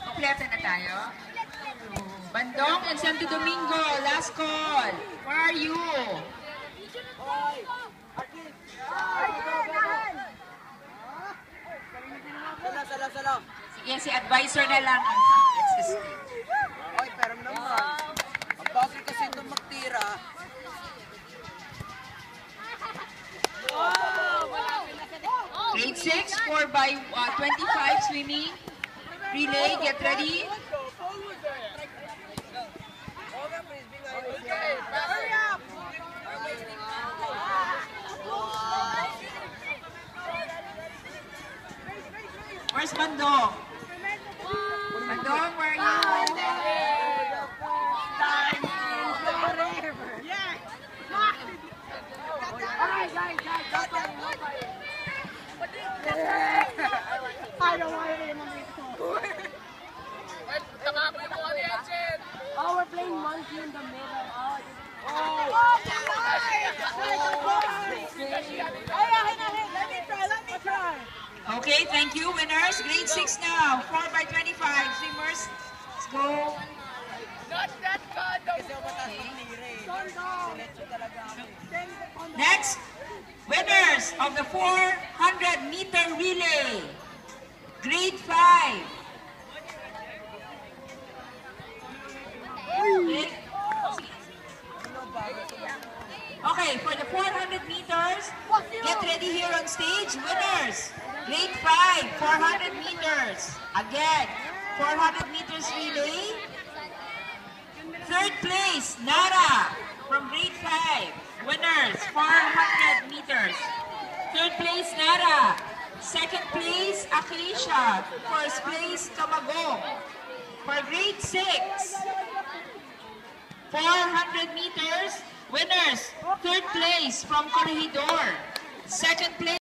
Kompleto na tayo. Bandong and Santo Domingo, last call. Where are you? Sige, si advisor na lang ang it's the stage. Ay, pero naman. Ang bagay kasi itong magtira. Grade 6, 4x25 swimming. Relay, get ready. Where's Bandong? Bandong, where are you? I don't want it in the Oh, we're playing monkey in the middle. Let me try. Okay, thank you. Winners, grade 6 now. 4x25 swimmers. Let's go. Next, winners of the 400-meter relay. Grade 5. Okay, for the 400 meters, get ready here on stage. Winners, grade 5, 400 meters. Again, 400 meters relay. Third place, Nara from grade 5. Winners, 400 meters. Third place, Nara. Second place, Acacia. First place, Camagong. For grade 6, 400 meters, winners, third place from Corregidor. Second place,